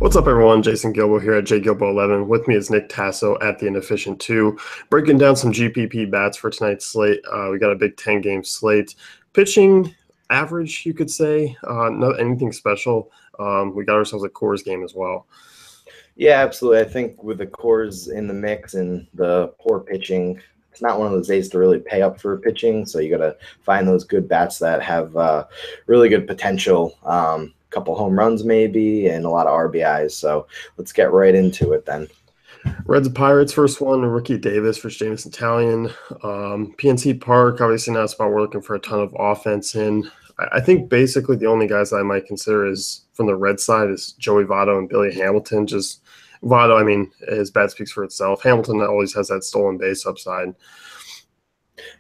What's up, everyone? Jason Gilbo here at JGilbo11. With me is Nick Tasso at the Inefficient 2, breaking down some GPP bats for tonight's slate. We got a big 10-game slate. Pitching average, you could say. Not anything special. We got ourselves a Coors game as well. Yeah, absolutely. I think with the Coors in the mix and the poor pitching, it's not one of those days to really pay up for pitching. So you got to find those good bats that have really good potential. Couple home runs maybe and a lot of RBIs. So let's get right into it then. Reds and Pirates, first one, Ricky Davis versus Jameson Taillon. PNC Park, obviously not a spot we're looking for a ton of offense in. I think basically the only guys I might consider is from the Red side is Joey Votto and Billy Hamilton. Just Votto, I mean, his bat speaks for itself. Hamilton always has that stolen base upside.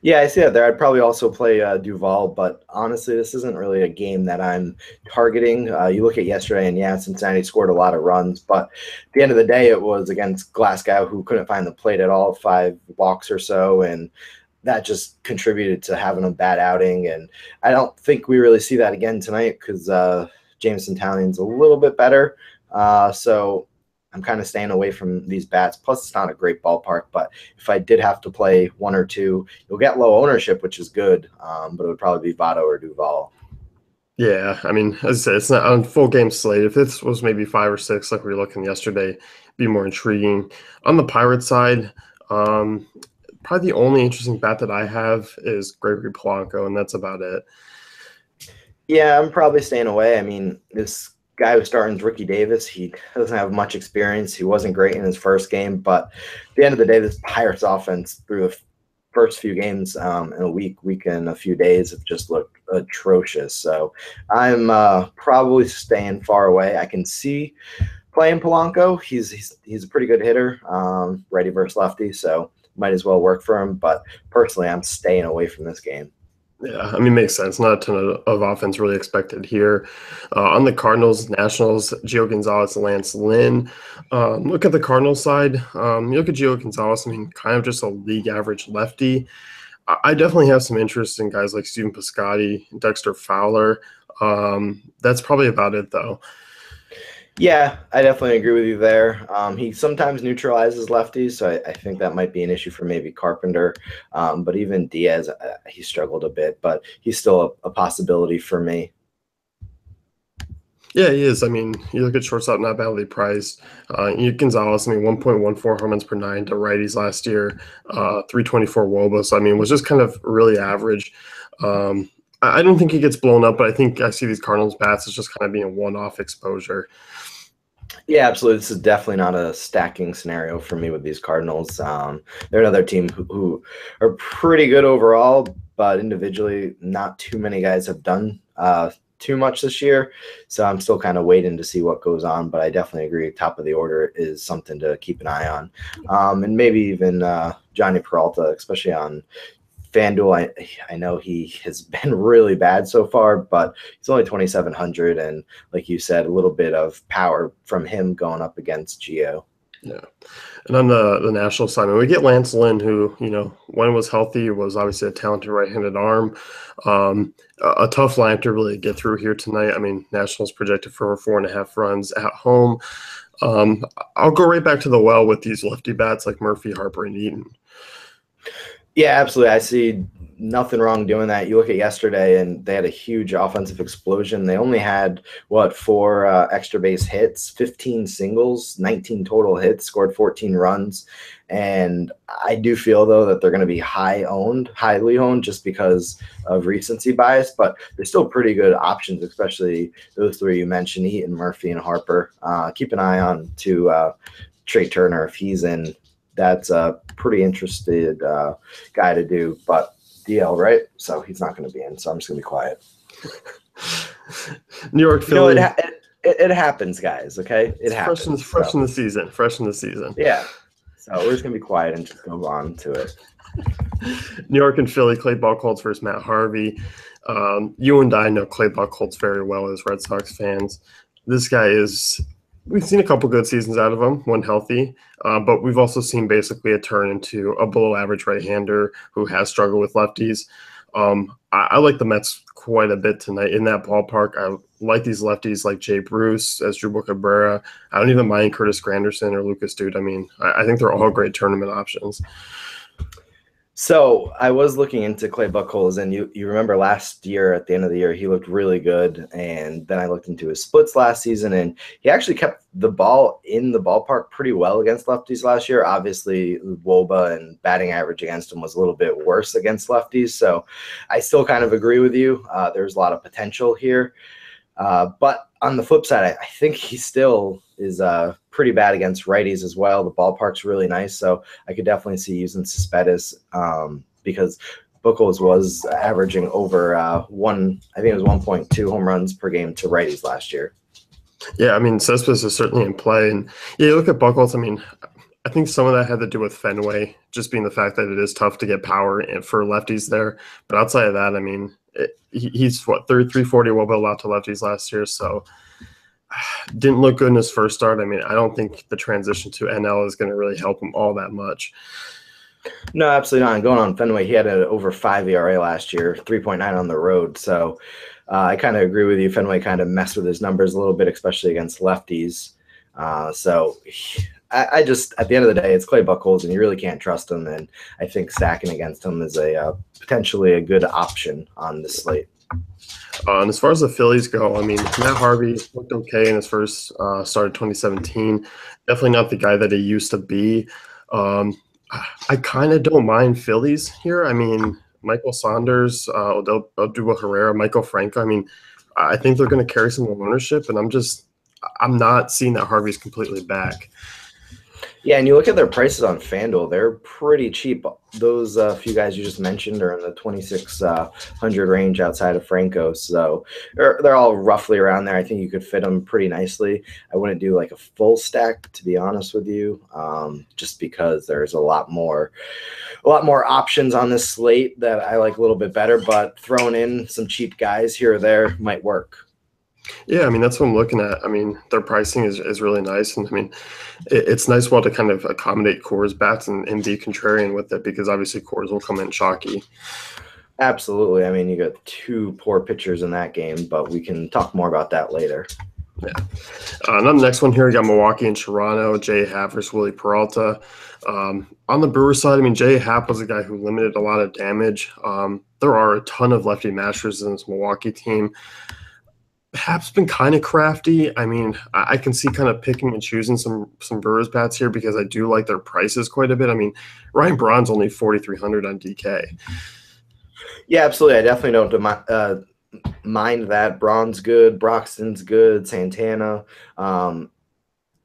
Yeah, I see that there. I'd probably also play Duvall, but honestly, this isn't really a game that I'm targeting. You look at yesterday, and yeah, Cincinnati scored a lot of runs, but at the end of the day, it was against Glasgow, who couldn't find the plate at all, 5 walks or so, and that just contributed to having a bad outing. And I don't think we really see that again tonight because Jameson Tallion's a little bit better. So I'm kind of staying away from these bats. Plus, it's not a great ballpark. But if I did have to play one or two, you'll get low ownership, which is good. But it would probably be Votto or Duvall. Yeah, I mean, as I said, it's not on full game slate. If this was maybe 5 or 6, like we were looking yesterday, it'd be more intriguing. On the Pirate side, probably the only interesting bat that I have is Gregory Polanco, and that's about it. Yeah, I'm probably staying away. I mean, this guy who's starting is Ricky Davis. He doesn't have much experience. He wasn't great in his first game, but at the end of the day, this Pirates offense through the first few games in a week and a few days have just looked atrocious. So I'm probably staying far away. I can see playing Polanco. He's a pretty good hitter, righty versus lefty, so might as well work for him. But personally, I'm staying away from this game. Yeah, I mean, makes sense. Not a ton of offense really expected here. On the Cardinals, Nationals, Gio Gonzalez, Lance Lynn. Look at the Cardinals side. You look at Gio Gonzalez, I mean, kind of just a league average lefty. I definitely have some interest in guys like Steven Piscotty, Dexter Fowler. That's probably about it, though. Yeah, I definitely agree with you there. He sometimes neutralizes lefties, so I think that might be an issue for maybe Carpenter. But even Diaz, he struggled a bit, but he's still a possibility for me. Yeah, he is. I mean, you look at shortstop, not badly priced. Gonzalez, I mean, 1.14 home runs per 9 to righties last year, 324 WOBA. So, I mean, was just kind of really average. I don't think he gets blown up, but I think I see these Cardinals bats as just kind of being a one-off exposure. Yeah, absolutely. This is definitely not a stacking scenario for me with these Cardinals. They're another team who are pretty good overall, but individually, not too many guys have done too much this year. So I'm still kind of waiting to see what goes on, but I definitely agree. Top of the order is something to keep an eye on. And maybe even Johnny Peralta, especially on FanDuel. I know he has been really bad so far, but he's only 2,700, and like you said, a little bit of power from him going up against Gio. Yeah, and on the national side, we get Lance Lynn, who, you know, when was healthy, was obviously a talented right-handed arm. A tough line to really get through here tonight. I mean, Nationals projected for 4.5 runs at home. I'll go right back to the well with these lefty bats like Murphy, Harper, and Eaton. Yeah, absolutely. I see nothing wrong doing that. You look at yesterday, and they had a huge offensive explosion. They only had, 4 extra base hits, 15 singles, 19 total hits, scored 14 runs. And I do feel, though, that they're going to be highly owned just because of recency bias. But they're still pretty good options, especially those 3 you mentioned, Eaton, Murphy, and Harper. Keep an eye on to Trey Turner if he's in. That's a pretty interested guy to do, but DL, right? So he's not going to be in, so I'm just going to be quiet. New York, Philly. You know, it happens, guys, okay? It happens. Fresh in the season. Yeah. So we're just going to be quiet and just go on to it. New York and Philly, Clay Buchholz versus Matt Harvey. You and I know Clay Buchholz very well as Red Sox fans. This guy is – we've seen a couple good seasons out of him when healthy, but we've also seen basically a turn into a below-average right-hander who has struggled with lefties. I like the Mets quite a bit tonight in that ballpark. I like these lefties like Jay Bruce, Asdrubal Cabrera. I don't even mind Curtis Granderson or Lucas Duda. I mean, I think they're all great tournament options. So I was looking into Clay Buchholz, and you remember last year at the end of the year, he looked really good. And then I looked into his splits last season, and he actually kept the ball in the ballpark pretty well against lefties last year. Obviously, WOBA and batting average against him was a little bit worse against lefties. So I still kind of agree with you. There's a lot of potential here. But on the flip side, I think he still is pretty bad against righties as well. The ballpark's really nice, so I could definitely see using Cespedes because Buchholz was averaging over I think it was 1.2 home runs per game to righties last year. Yeah, I mean, Cespedes is certainly in play. And yeah, you look at Buchholz, I mean, I think some of that had to do with Fenway, just being the fact that it is tough to get power for lefties there. But outside of that, I mean, he's what, 340 WOBA allowed to lefties last year, so didn't look good in his first start. I mean, I don't think the transition to NL is going to really help him all that much. No, absolutely not. And going on Fenway, he had an over 5 ERA last year, 3.9 on the road. So I kind of agree with you. Fenway kind of messed with his numbers a little bit, especially against lefties. I just, at the end of the day, it's Clay Buchholz, and you really can't trust him. And I think stacking against him is potentially a good option on this slate. And as far as the Phillies go, I mean, Matt Harvey looked okay in his first start of 2017. Definitely not the guy that he used to be. I kind of don't mind Phillies here. I mean, Michael Saunders, Odubel Herrera, Michael Franco. I mean, I think they're going to carry some ownership, and I'm not seeing that Harvey's completely back. Yeah, and you look at their prices on FanDuel, they're pretty cheap. Those few guys you just mentioned are in the 2,600 range outside of Franco. So they're all roughly around there. I think you could fit them pretty nicely. I wouldn't do like a full stack, to be honest with you, just because there's a lot more options on this slate that I like a little bit better, but throwing in some cheap guys here or there might work. Yeah, I mean, that's what I'm looking at. I mean, their pricing is really nice. And I mean, it's nice to kind of accommodate Coors bats and be contrarian with it, because obviously Coors will come in chalky. Absolutely. I mean, you got two poor pitchers in that game, but we can talk more about that later. Yeah. And on the next one here, we got Milwaukee and Toronto, J. Happ versus Willie Peralta. On the Brewers side, I mean, J. Happ was a guy who limited a lot of damage. There are a ton of lefty mashers in this Milwaukee team. Happ's been kind of crafty. I mean, I can see kind of picking and choosing some Brewers bats here, because I do like their prices quite a bit. I mean, Ryan Braun's only 4,300 on DK. Yeah, absolutely. I definitely don't mind that. Braun's good, Broxton's good, Santana.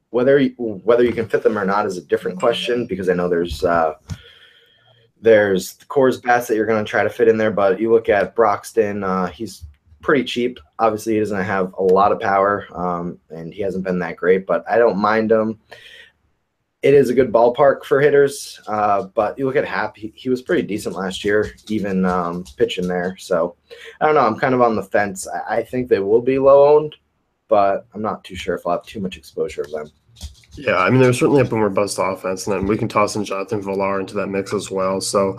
Whether you can fit them or not is a different question, because I know there's the Coors bats that you're going to try to fit in there. But you look at Broxton, he's pretty cheap. Obviously, he doesn't have a lot of power, and he hasn't been that great, but I don't mind him. It is a good ballpark for hitters, but you look at Happ, he was pretty decent last year, even pitching there. So I don't know. I'm kind of on the fence. I think they will be low-owned, but I'm not too sure if I'll have too much exposure of them. Yeah, I mean, there's certainly a boomer bust offense, and then we can toss in Jonathan Villar into that mix as well. So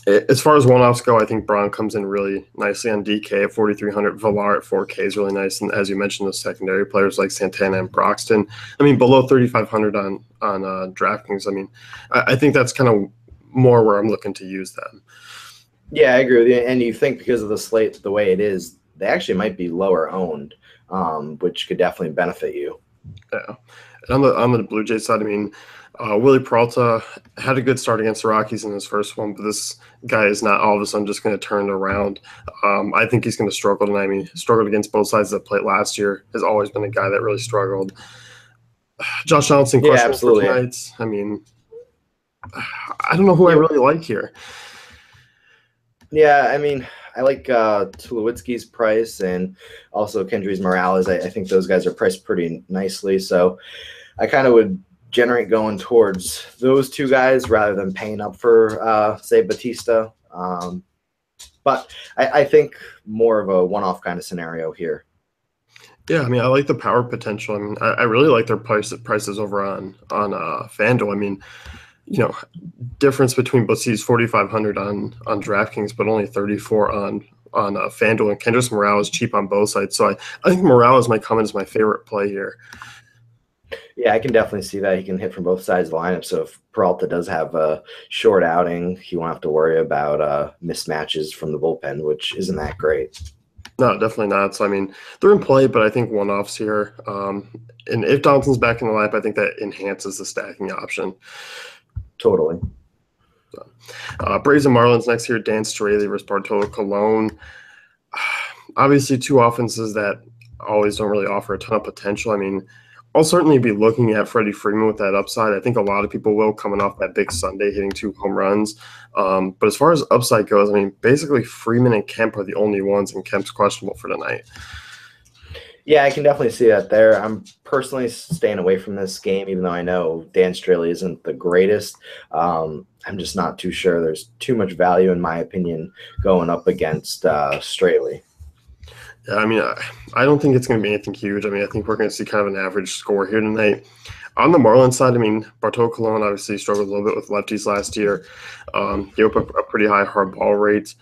as far as one-offs go, I think Braun comes in really nicely on DK at 4,300. Villar at 4K is really nice. And as you mentioned, those secondary players like Santana and Broxton, I mean, below 3,500 on DraftKings. I mean, I think that's kind of more where I'm looking to use them. Yeah, I agree with you. And you think because of the slate the way it is, they actually might be lower owned, which could definitely benefit you. Yeah. And on the Blue Jays side, I mean, Willie Peralta had a good start against the Rockies in his first one, but this guy is not all of a sudden just going to turn it around. I think he's going to struggle tonight. I mean, he struggled against both sides of the plate last year. Has always been a guy that really struggled. Josh Donaldson, questionable for tonight. I mean, I don't know who I really like here. Yeah, I mean, I like Tulowitzki's price, and also Kendrys Morales. I think those guys are priced pretty nicely. So I kind of would generate going towards those two guys rather than paying up for, say, Batista. But I think more of a one-off kind of scenario here. Yeah, I mean, I like the power potential. I mean, I really like their prices over on FanDuel. I mean, you know, difference between both seats 4,500 on DraftKings, but only 34 on FanDuel. And Kendrick Morales is cheap on both sides. So I think Morales might come in as my favorite play here. Yeah, I can definitely see that. He can hit from both sides of the lineup. So if Peralta does have a short outing, he won't have to worry about mismatches from the bullpen, which isn't that great. No, definitely not. So, I mean, they're in play, but I think one-offs here. And if Donaldson's back in the lineup, I think that enhances the stacking option. Totally. Braves and Marlins next here. Dan Straley versus Bartolo Colon. Obviously, two offenses that always don't really offer a ton of potential. I mean, I'll certainly be looking at Freddie Freeman with that upside. I think a lot of people will, coming off that big Sunday, hitting 2 home runs. But as far as upside goes, I mean, basically Freeman and Kemp are the only ones, and Kemp's questionable for tonight. Yeah, I can definitely see that there. I'm personally staying away from this game, even though I know Dan Straley isn't the greatest. I'm just not too sure. There's too much value, in my opinion, going up against Straley. Yeah, I mean, I don't think it's going to be anything huge. I mean, I think we're going to see kind of an average score here tonight. On the Marlins side, I mean, Bartolo Colon obviously struggled a little bit with lefties last year. Gave up a pretty high hard ball rate.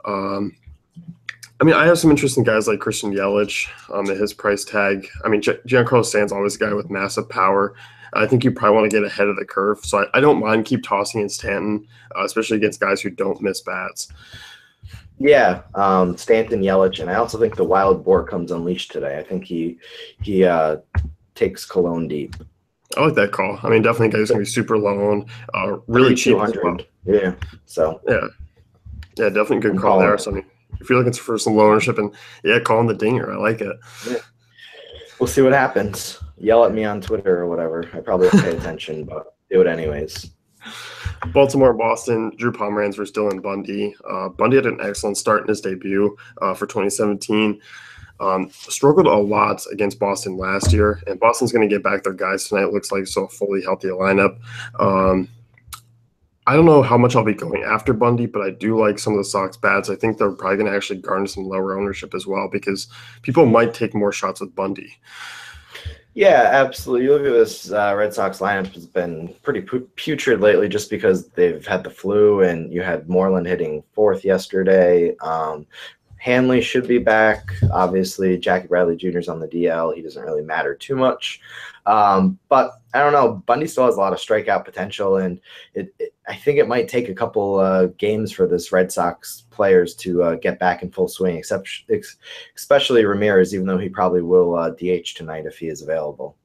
I mean, I have some interesting guys like Christian Yelich at his price tag. I mean, Giancarlo Stanton's always a guy with massive power. I think you probably want to get ahead of the curve. So I don't mind keep tossing in Stanton, especially against guys who don't miss bats. Yeah, Stanton, Yelich, and I also think the wild boar comes unleashed today. I think he takes Cologne deep. I like that call. I mean, definitely a guy who's going to be super low owned, really cheap as well. Yeah, so. Yeah, definitely good call there. So, I mean, if you're looking for some low ownership and, call him the dinger. I like it. Yeah. We'll see what happens. Yell at me on Twitter or whatever. I probably won't pay attention, but do it anyways. Baltimore, Boston, Drew Pomeranz versus Dylan Bundy. Bundy had an excellent start in his debut for 2017. Struggled a lot against Boston last year, and Boston's going to get back their guys tonight, it looks like, so a fully healthy lineup. I don't know how much I'll be going after Bundy, but I do like some of the Sox bats. I think they're probably going to actually garner some lower ownership as well because people might take more shots with Bundy. Yeah, absolutely. You look at this Red Sox lineup has been pretty putrid lately just because they've had the flu, and you had Moreland hitting 4th yesterday. Hanley should be back. Obviously, Jackie Bradley Jr. is on the DL. He doesn't really matter too much. But I don't know. Bundy still has a lot of strikeout potential, and I think it might take a couple games for this Red Sox players to get back in full swing, especially Ramirez, even though he probably will DH tonight if he is available.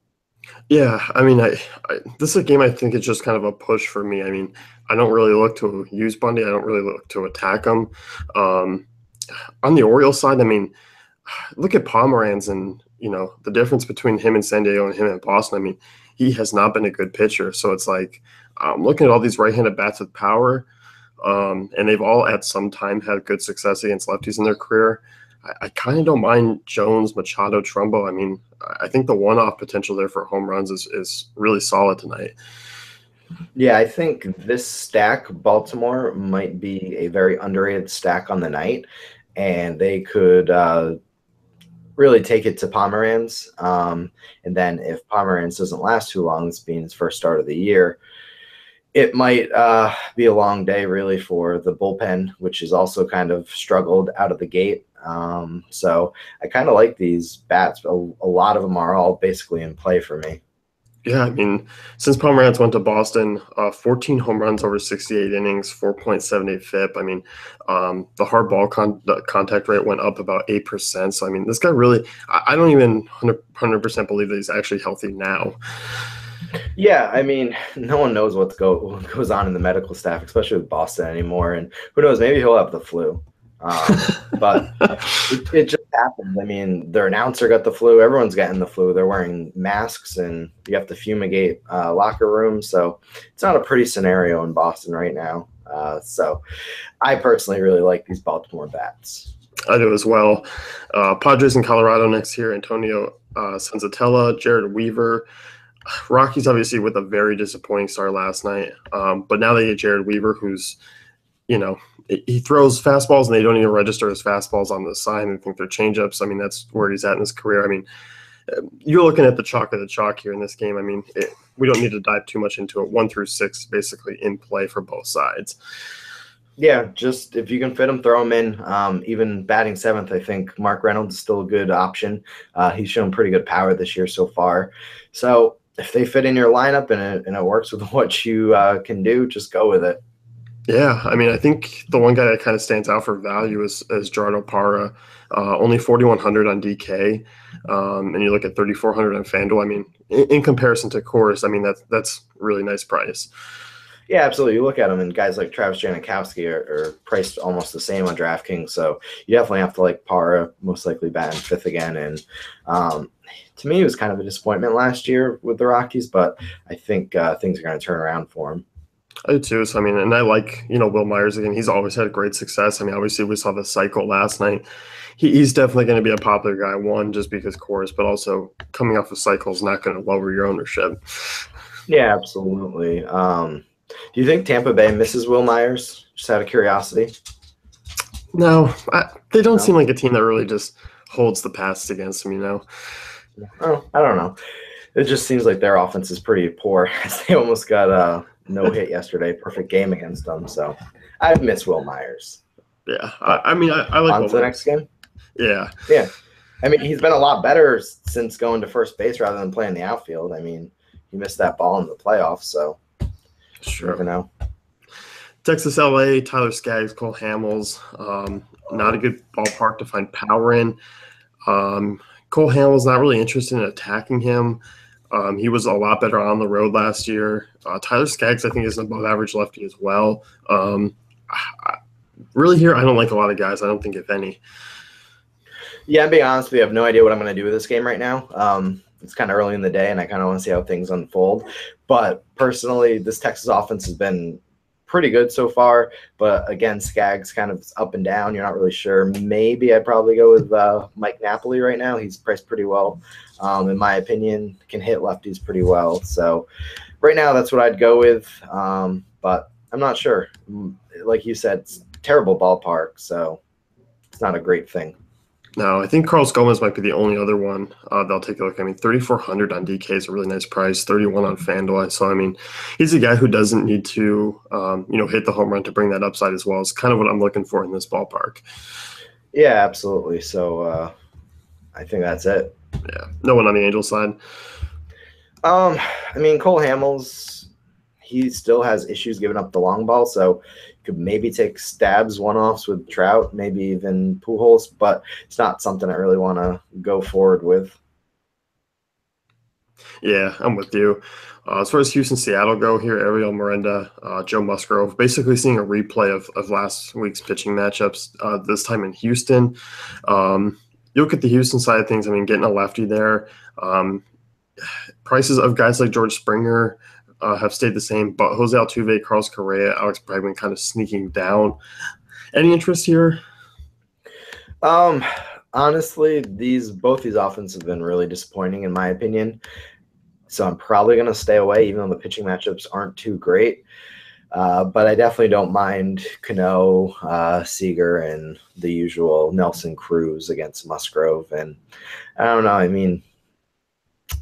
Yeah, I mean, this is a game I think it's just kind of a push for me. I mean, I don't really look to use Bundy. I don't really look to attack him. On the Orioles side, I mean, look at Pomeranz and, the difference between him and San Diego and him in Boston. I mean, he has not been a good pitcher. So it's like looking at all these right-handed bats with power, and they've all at some time had good success against lefties in their career. I kind of don't mind Jones, Machado, Trumbo. I mean, I think the one-off potential there for home runs is really solid tonight. Yeah, I think this stack, Baltimore, might be a very underrated stack on the night, and they could really take it to Pomeranz. And then if Pomeranz doesn't last too long, this being his first start of the year, it might be a long day really for the bullpen, which has also kind of struggled out of the gate. So I kind of like these bats. A lot of them are all basically in play for me. Yeah, I mean, since Pomeranz went to Boston, 14 home runs over 68 innings, 4.78 FIP. I mean, the hard ball contact rate went up about 8%. So, I mean, this guy really – I don't even 100% believe that he's actually healthy now. Yeah, I mean, no one knows what goes on in the medical staff, especially with Boston anymore. And who knows, maybe he'll have the flu. But it just happened. I mean, their announcer got the flu. Everyone's getting the flu. They're wearing masks, and you have to fumigate locker rooms. So it's not a pretty scenario in Boston right now. So I personally really like these Baltimore bats. I do as well. Padres in Colorado next year. Antonio Senzatella, Jared Weaver. Rockies obviously with a very disappointing start last night. But now they get Jared Weaver, who's he throws fastballs and they don't even register as fastballs on the sign. They think they're changeups. I mean, that's where he's at in his career. I mean, You're looking at the chalk of the chalk here in this game. I mean, we don't need to dive too much into it. 1 through 6 basically in play for both sides. Yeah, just if you can fit him, throw him in. Even batting seventh, I think Mark Reynolds is still a good option. He's shown pretty good power this year so far. So if they fit in your lineup and it works with what you can do, just go with it. Yeah, I mean, I think the one guy that kind of stands out for value is Gerardo Parra, only 4,100 on DK, and you look at 3,400 on FanDuel. I mean, in comparison to Coors, I mean that's really nice price. Yeah, absolutely. You look at them, and guys like Travis Janikowski are priced almost the same on DraftKings. So you definitely have to like Parra, most likely bat in fifth again. And to me, it was kind of a disappointment last year with the Rockies, but I think things are going to turn around for him. I do too. So I mean, and I like Will Myers again. He's always had great success. I mean, obviously we saw the cycle last night. He's definitely going to be a popular guy. One, just because Coors, but also coming off a cycle is not going to lower your ownership. Yeah, absolutely. Do you think Tampa Bay misses Will Myers? Just out of curiosity. No, they don't seem like a team that really just holds the past against them. Oh, I don't know. It just seems like their offense is pretty poor. They almost got a no hit yesterday. Perfect game against them. So I miss Will Myers. Yeah, I mean, I like on to the next game. Yeah. I mean, he's been a lot better since going to first base rather than playing the outfield. I mean, he missed that ball in the playoffs, so sure. You never know. Texas, LA, Tyler Skaggs, Cole Hamels. Not a good ballpark to find power in. Cole Hamels not really interested in attacking him. He was a lot better on the road last year. Tyler Skaggs, I think, is an above-average lefty as well. Really here, I don't like a lot of guys. I don't think, if any. Yeah, I'm being honest with you. I have no idea what I'm going to do with this game right now. It's kind of early in the day, and I kind of want to see how things unfold. But personally, this Texas offense has been pretty good so far. But again, Skaggs kind of up and down. You're not really sure. Maybe I'd probably go with Mike Napoli right now. He's priced pretty well. In my opinion, can hit lefties pretty well. So right now, that's what I'd go with. But I'm not sure. Like you said, it's a terrible ballpark, so it's not a great thing. No, I think Carlos Gomez might be the only other one they'll take a look. I mean, 3,400 on DK is a really nice price. 31 on FanDuel. So I mean, he's a guy who doesn't need to, hit the home run to bring that upside as well. It's kind of what I'm looking for in this ballpark. Yeah, absolutely. So I think that's it. Yeah, no one on the Angels side. I mean, Cole Hamels, he still has issues giving up the long ball, so could maybe take stabs one-offs with Trout, maybe even Pujols, but it's not something I really want to go forward with. Yeah, I'm with you. As far as Houston-Seattle go here, Ariel Miranda, Joe Musgrove, basically seeing a replay of last week's pitching matchups, this time in Houston. You look at the Houston side of things, I mean, getting a lefty there. Prices of guys like George Springer have stayed the same, but Jose Altuve, Carlos Correa, Alex Bregman kind of sneaking down. Any interest here? Honestly, both these offenses have been really disappointing in my opinion. So I'm probably going to stay away, even though the pitching matchups aren't too great. But I definitely don't mind Cano, Seager, and the usual Nelson Cruz against Musgrove. And I don't know. I mean,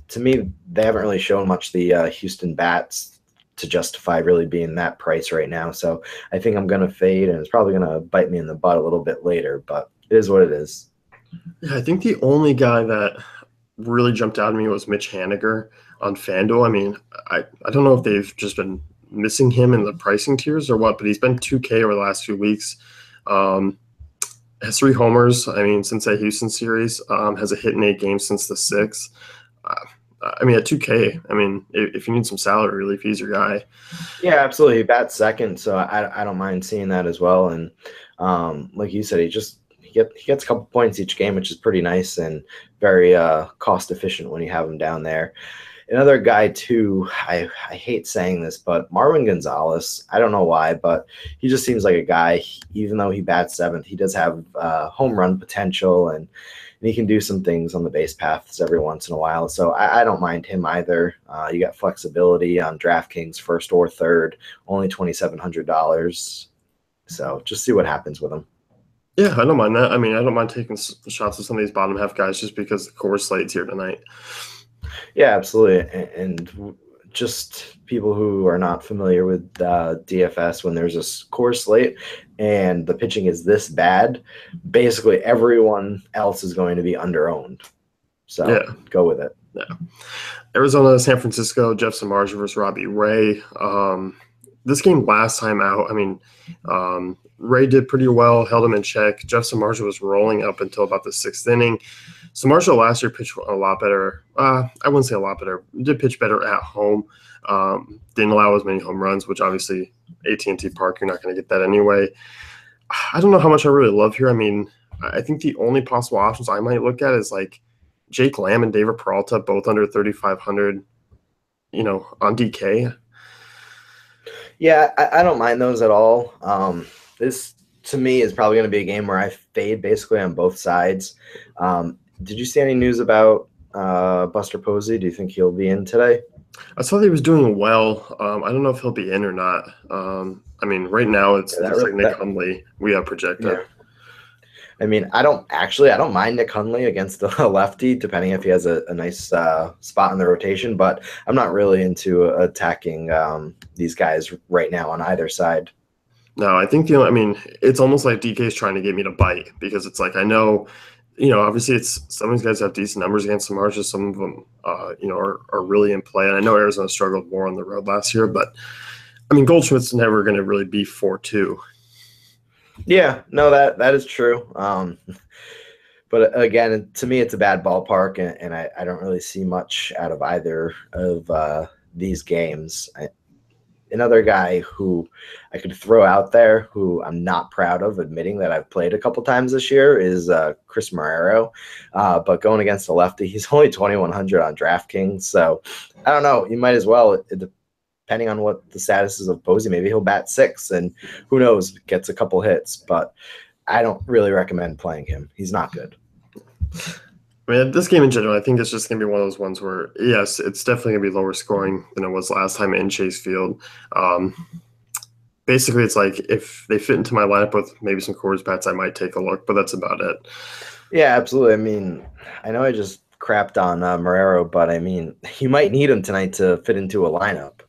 to me, they haven't really shown much the Houston bats to justify really being that price right now. So I think I'm going to fade, and it's probably going to bite me in the butt a little bit later, but it is what it is. Yeah, I think the only guy that really jumped out at me was Mitch Haniger on FanDuel. I mean, I don't know if they've just been missing him in the pricing tiers or what, but he's been 2K over the last few weeks. Has 3 homers, I mean, since that Houston series. Has a hit in 8 games since the 6th. I mean, at 2K, I mean, if you need some salary relief, he's your guy. Yeah, absolutely. He bats second, so I don't mind seeing that as well. And like you said, he gets a couple points each game, which is pretty nice and very cost efficient when you have him down there. Another guy, too, I hate saying this, but Marwin Gonzalez, I don't know why, but he just seems like a guy, even though he bats 7th, he does have home run potential, and he can do some things on the base paths every once in a while. So I don't mind him either. You got flexibility on DraftKings first or third, only $2,700. So just see what happens with him. Yeah, I don't mind that. I mean, I don't mind taking shots at some of these bottom half guys just because the core slate's here tonight. Yeah, absolutely. And just people who are not familiar with DFS, when there's a core slate and the pitching is this bad, basically everyone else is going to be underowned. So Yeah. go with it. Yeah. Arizona, San Francisco, Jeff Samardzija versus Robbie Ray. This game last time out, I mean, Ray did pretty well, held him in check. Jeff Samardzija was rolling up until about the sixth inning. Samardzija last year pitched a lot better. I wouldn't say a lot better. Did pitch better at home. Didn't allow as many home runs, which obviously AT&T Park, you're not going to get that anyway. I don't know how much I really love here. I mean, I think the only possible options I might look at is like Jake Lamb and David Peralta, both under 3,500, on DK. Yeah, I don't mind those at all. This, to me, is probably going to be a game where I fade basically on both sides. Did you see any news about Buster Posey? Do you think he'll be in today? I saw that he was doing well. I don't know if he'll be in or not. I mean, right now it looks like Nick Hundley we have projected. Yeah. I mean, I don't mind Nick Hundley against a lefty, depending if he has a nice spot in the rotation, but I'm not really into attacking these guys right now on either side. No, I think it's almost like DK is trying to get me to bite because it's like, I know, obviously some of these guys have decent numbers against Samardzija. Some of them, are really in play. And I know Arizona struggled more on the road last year, but I mean, Goldschmidt's never going to really be 4-2. Yeah, no, that is true. But again, to me, it's a bad ballpark, and I don't really see much out of either of these games. Another guy who I could throw out there, who I'm not proud of admitting that I've played a couple times this year, is Chris Marrero. But going against a lefty, he's only 2,100 on DraftKings. So I don't know. You might as well, depending on what the status is of Posey, maybe he'll bat 6, and who knows, gets a couple hits. But I don't really recommend playing him. He's not good. I mean, this game in general, I think it's just going to be one of those ones where, yes, it's definitely going to be lower scoring than it was last time in Chase Field. Basically, it's like if they fit into my lineup with maybe some Coors bats, I might take a look, but that's about it. Yeah, absolutely. I mean, I know I just crapped on Marrero, but I mean, you might need him tonight to fit into a lineup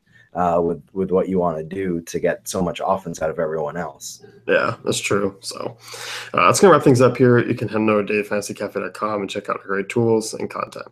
with what you want to do to get so much offense out of everyone else. Yeah, that's true. So that's going to wrap things up here. You can head over to DaveFantasyCafe.com and check out our great tools and content.